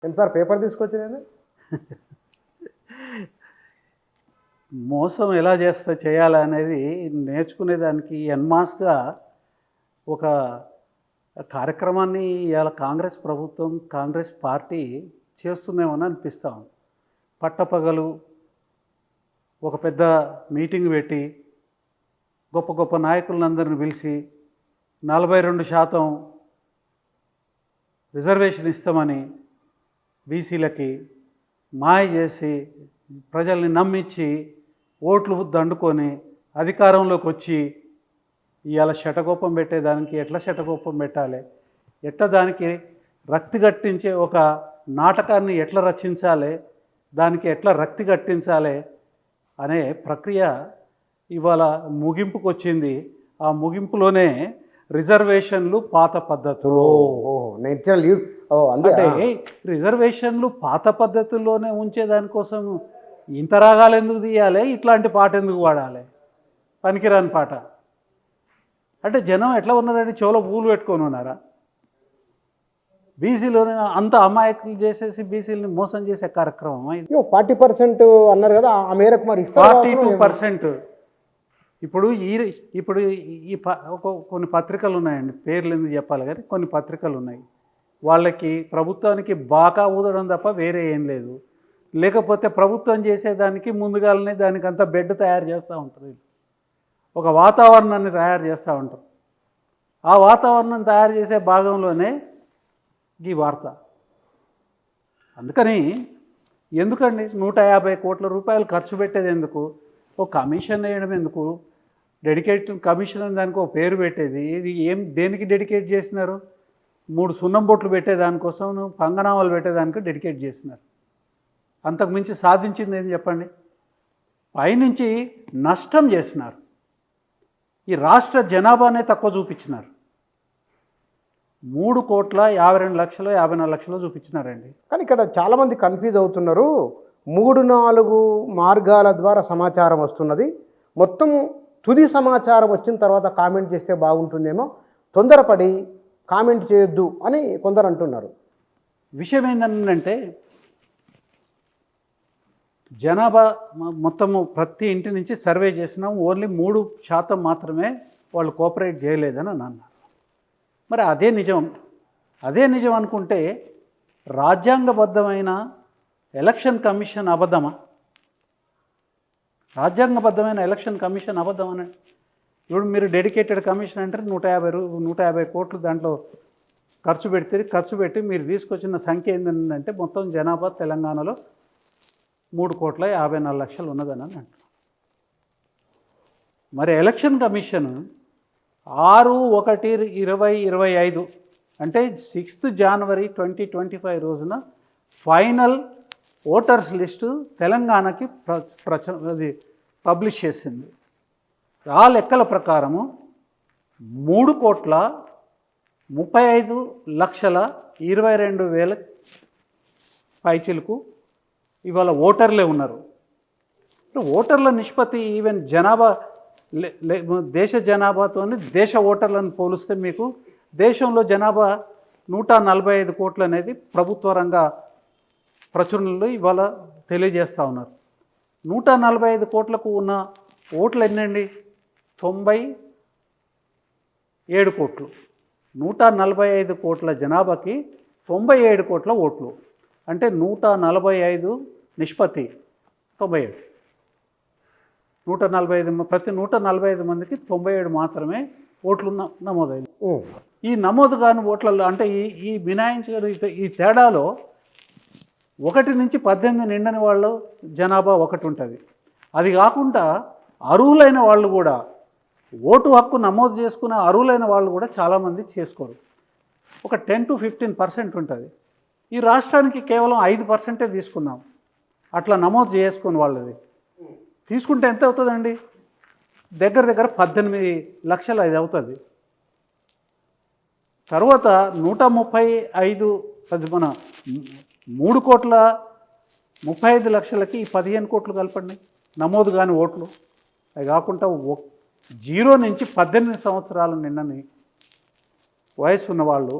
ఎంత sir paper తీసుకొచ్చినది? మోసం ఎలా చేయాలనేది నేర్చుకునేదానికి ఎన్మాస్గా ఒక కార్యక్రమాన్ని ఇవాళ కాంగ్రెస్ ప్రభుత్వం, కాంగ్రెస్ పార్టీ చేస్తుందేమని అనిపిస్తాం. పట్టపగలు ఒక పెద్ద మీటింగ్ పెట్టి గొప్ప గొప్ప నాయకులందరిని పిలిచి 42% రిజర్వేషన్ ఇస్తామని బీసీలకి మాయ చేసి ప్రజల్ని నమ్మించి ఓట్లు దండుకొని అధికారంలోకి వచ్చి ఇవాళ శటకోపం పెట్టేదానికి ఎట్లా శటకోపం పెట్టాలి, ఎట్లా దానికి రక్తి కట్టించే ఒక నాటకాన్ని ఎట్లా రచించాలి, దానికి ఎట్లా రక్తి కట్టించాలి అనే ప్రక్రియ ఇవాళ ముగింపుకు వచ్చింది. ఆ ముగింపులోనే రిజర్వేషన్లు పాత పద్ధతులు. అంటే రిజర్వేషన్లు పాత పద్ధతుల్లోనే ఉంచేదానికోసం ఇంత రాగాలు ఎందుకు తీయాలి, ఇట్లాంటి పాట ఎందుకు వాడాలి, పనికిరాని పాట. అంటే జనం ఎట్లా ఉన్నారని చెవులో పూలు పెట్టుకొని ఉన్నారా? బీసీలోనే అంత అమాయకులు చేసేసి బీసీలని మోసం చేసే కార్యక్రమం 40% అన్నారు కదా, ఆ మేరకు మరి 42%. ఇప్పుడు కొన్ని పత్రికలు ఉన్నాయండి, పేర్లు ఎందుకు చెప్పాలి కానీ కొన్ని పత్రికలు ఉన్నాయి. వాళ్ళకి ప్రభుత్వానికి బాగా ఊదడం తప్ప వేరే ఏం లేదు. లేకపోతే ప్రభుత్వం చేసేదానికి ముందుగానే దానికంతా బెడ్ తయారు చేస్తూ ఉంటారు, ఒక వాతావరణాన్ని తయారు చేస్తూ ఉంటారు. ఆ వాతావరణం తయారు చేసే భాగంలోనే ఈ వార్త. అందుకని ఎందుకండి 150 కోట్ల రూపాయలు ఖర్చు పెట్టేది ఎందుకు? ఒక కమిషన్ వేయడం ఎందుకు? డెడికేటెడ్ కమిషన్ అని దానికి ఒక పేరు పెట్టేది. ఇది దేనికి డెడికేట్ చేసినారు? 3 సున్నం బొట్లు పెట్టేదానికోసం, పంగనామాలు పెట్టేదానికి డెడికేట్ చేసినారు. అంతకుమించి సాధించింది ఏం చెప్పండి? పైనుంచి నష్టం చేసినారు. ఈ రాష్ట్ర జనాభానే తక్కువ చూపించినారు. 3,52,54,00,000 చూపించినారండి. కానీ ఇక్కడ చాలామంది కన్ఫ్యూజ్ అవుతున్నారు. 3-4 మార్గాల ద్వారా సమాచారం వస్తున్నది. మొత్తం తుది సమాచారం వచ్చిన తర్వాత కామెంట్ చేస్తే బాగుంటుందేమో, తొందరపడి కామెంట్ చేయొద్దు అని కొందరు అంటున్నారు. విషయం ఏంటంటే జనాభా మొత్తము ప్రతి ఇంటి నుంచి సర్వే చేసినాం, ఓన్లీ 3% మాత్రమే వాళ్ళు కోఆపరేట్ చేయలేదని అన్నారు. మరి అదే నిజం అనుకుంటే రాజ్యాంగబద్ధమైన ఎలక్షన్ కమిషన్ అబద్ధమా? రాజ్యాంగబద్ధమైన ఎలక్షన్ కమిషన్ అబద్ధమని ఇప్పుడు మీరు డెడికేటెడ్ కమిషన్ అంటే 150 కోట్లు దాంట్లో ఖర్చు పెట్టి మీరు తీసుకొచ్చిన సంఖ్య ఏంటంటే మొత్తం జనాభా తెలంగాణలో 3,54,00,000 ఉన్నదని అంటున్నారు. మరి ఎలక్షన్ కమిషన్ 6/1/2025 అంటే 6th January 2025 రోజున ఫైనల్ ఓటర్స్ లిస్టు తెలంగాణకి పబ్లిష్ చేసింది. ఆ లెక్కల ప్రకారము 3,35,22,000 పైచిలకు ఇవాళ ఓటర్లే ఉన్నారు. ఓటర్ల నిష్పత్తి ఈవెన్ జనాభా దేశ జనాభాతో దేశ ఓటర్లను పోలిస్తే మీకు దేశంలో జనాభా 145 కోట్లు అనేది ప్రభుత్వ రంగ ప్రచురణలు ఇవాళ తెలియజేస్తూ ఉన్నారు. 145 కోట్లకు ఉన్న ఓట్లు ఎన్నండి? 97 కోట్లు. 145 కోట్ల జనాభాకి 97 కోట్ల ఓట్లు అంటే 145 నిష్పత్తి 97. 145 ప్రతి 145 మందికి 97 మాత్రమే ఓట్లు నమోదైంది. ఈ నమోదు కాని ఓట్లలో అంటే ఈ మినాయించిన ఈ తేడాలో 1 నుంచి 18 నిండని వాళ్ళు జనాభా ఒకటి ఉంటుంది. అది కాకుండా అర్హులైన వాళ్ళు కూడా ఓటు హక్కు నమోదు చేసుకునే అర్హులైన వాళ్ళు కూడా చాలామంది చేసుకోరు. ఒక 10 to 15% ఉంటుంది. ఈ రాష్ట్రానికి కేవలం 5% తీసుకున్నాం అట్లా నమోదు చేసుకుని వాళ్ళది. తీసుకుంటే ఎంత అవుతుందండి? దగ్గర 18 లక్షలు అది అవుతుంది. తర్వాత 135 మన 3,35,00,000కి 15 కోట్లు కలపండి నమోదు కాని ఓట్లు. అది కాకుండా 0 నుంచి 18 సంవత్సరాలు నిన్నని వయసు ఉన్నవాళ్ళు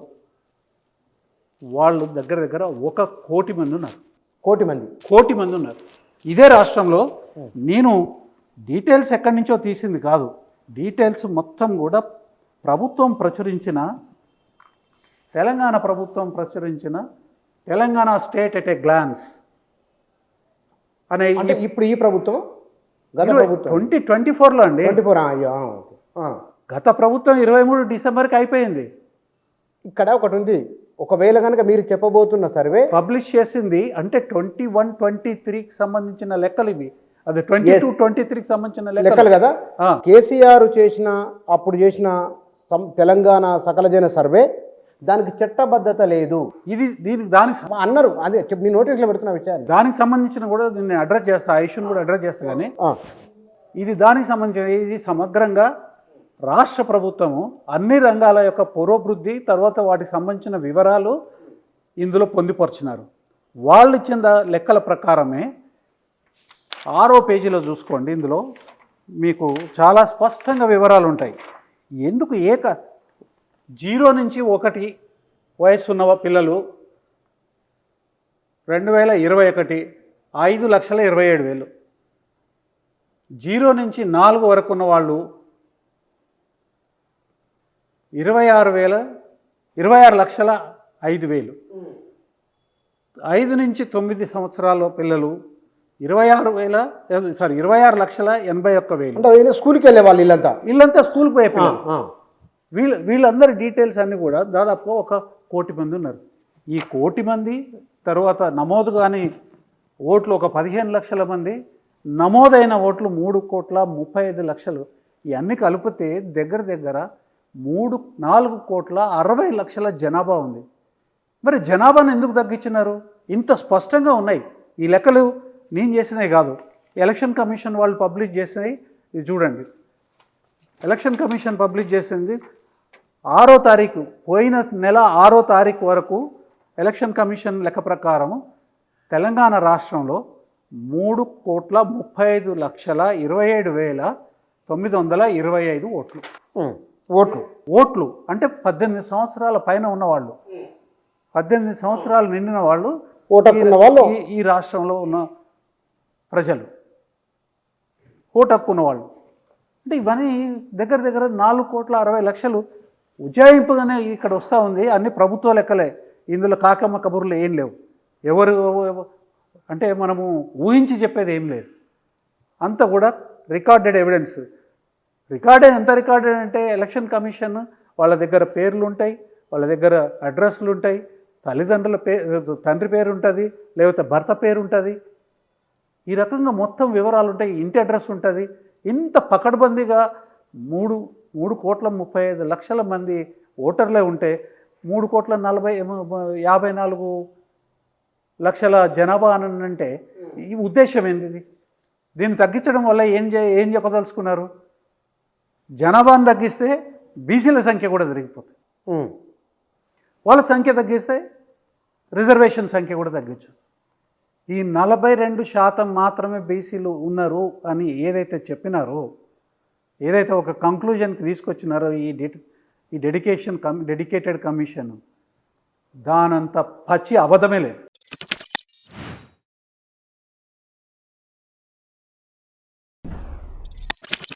వాళ్ళు దగ్గర దగ్గర 1 కోటి మంది ఉన్నారు. కోటి మంది ఉన్నారు. ఇదే రాష్ట్రంలో నేను డీటెయిల్స్ ఎక్కడి నుంచో తీసింది కాదు, డీటెయిల్స్ మొత్తం కూడా తెలంగాణ ప్రభుత్వం ప్రచురించిన Telangana state at a glance అనే అంటే ఇప్పుడు ఈ ప్రభుత్వం గత ప్రభుత్వం 2024లో అండి. 24 అయ్యో గత ప్రభుత్వం 23 డిసెంబర్కి అయిపోయింది. ఇక్కడ ఒకటి ఉంది, ఒకవేళ కనుక మీరు చెప్పబోతున్న సర్వే పబ్లిష్ చేసింది అంటే 21-23కి సంబంధించిన లెక్కలు ఇవి. అది 22-23కి సంబంధించిన లెక్కలు కదా. కేసీఆర్ అప్పుడు చేసిన తెలంగాణ సకల జన సర్వే, దానికి చట్టబద్ధత లేదు. దానికి అన్నారు, అదే మీ నోటీసులో పెడుతున్న విషయాన్ని. దానికి సంబంధించిన కూడా నేను అడ్రస్ చేస్తా, ఆ ఇష్యూని కూడా అడ్రస్ చేస్తా. కానీ ఇది దానికి సంబంధించిన, ఇది సమగ్రంగా రాష్ట్ర ప్రభుత్వము అన్ని రంగాల యొక్క పురోభివృద్ధి తర్వాత వాటికి సంబంధించిన వివరాలు ఇందులో పొందుపరిచినారు. వాళ్ళు ఇచ్చిన లెక్కల ప్రకారమే 6వ పేజీలో చూసుకోండి, ఇందులో మీకు చాలా స్పష్టంగా వివరాలు ఉంటాయి. ఎందుకు 0 నుంచి 1 వయసు ఉన్న పిల్లలు 2021 5,27,000, 0 నుంచి 4 వరకు ఉన్న వాళ్ళు 26,05,000, 5 నుంచి 9 సంవత్సరాల పిల్లలు 26,81,000. అంటే స్కూల్కి వెళ్ళే వాళ్ళు ఇల్లంతా స్కూల్కి పోయే పిల్లలు. వీళ్ళందరి డీటెయిల్స్ అన్నీ కూడా దాదాపుగా 1 కోటి మంది ఉన్నారు. ఈ 1 కోటి మంది తర్వాత నమోదు కాని ఓట్లు 15 లక్షల మంది, నమోదైన ఓట్లు 3,35,00,000. ఇవన్నీ కలిపితే దగ్గర దగ్గర 4,60,00,000 జనాభా ఉంది. మరి జనాభాను ఎందుకు తగ్గించినారు? ఇంత స్పష్టంగా ఉన్నాయి ఈ లెక్కలు. నేను చేసినవి కాదు, ఎలక్షన్ కమిషన్ వాళ్ళు పబ్లిష్ చేసినవి. ఇది చూడండి, ఎలక్షన్ కమిషన్ పబ్లిష్ చేసింది 6వ తారీఖు, పోయిన నెల 6వ తారీఖు వరకు ఎలక్షన్ కమిషన్ లెక్క ప్రకారం తెలంగాణ రాష్ట్రంలో 3,27,925 ఓట్లు అంటే 18 సంవత్సరాల పైన ఉన్నవాళ్ళు, 18 సంవత్సరాలు నిండిన వాళ్ళు ఈ రాష్ట్రంలో ఉన్న ప్రజలు, ఓటు హక్కు ఉన్నవాళ్ళు. అంటే ఇవన్నీ దగ్గర దగ్గర 4,60,00,000 ఉజ్జాయింపుగానే ఇక్కడ వస్తూ ఉంది. అన్ని ప్రభుత్వ లెక్కలే, ఇందులో కాకమ్మ కబుర్లు ఏం లేవు. ఎవరు అంటే మనము ఊహించి చెప్పేది ఏం లేదు, అంతా కూడా రికార్డెడ్ ఎవిడెన్స్. ఎంత రికార్డెడ్ అంటే ఎలక్షన్ కమిషన్ వాళ్ళ దగ్గర పేర్లు ఉంటాయి, వాళ్ళ దగ్గర అడ్రస్లు ఉంటాయి, తల్లిదండ్రుల తండ్రి పేరు ఉంటుంది, లేకపోతే భర్త పేరు ఉంటుంది, ఈ రకంగా మొత్తం వివరాలు ఉంటాయి, ఇంటి అడ్రస్ ఉంటుంది. ఇంత పకడ్బందీగా 3,35,00,000 మంది ఓటర్లే ఉంటే 3,54,00,000 జనాభా అని అంటే ఈ ఉద్దేశం ఏంది? దీన్ని తగ్గించడం వల్ల ఏం చెప్పదలుచుకున్నారు? జనాభాను తగ్గిస్తే బీసీల సంఖ్య కూడా పెరిగిపోతుంది, వాళ్ళ సంఖ్య తగ్గిస్తే రిజర్వేషన్ సంఖ్య కూడా తగ్గించు. ఈ 42% మాత్రమే బీసీలు ఉన్నారు అని ఏదైతే చెప్పినారో, ఏదైతే ఒక కంక్లూజన్కి తీసుకొచ్చినారో ఈ డెడికేటెడ్ కమిషన్, దానంత పచ్చి అబద్ధమే లేదు.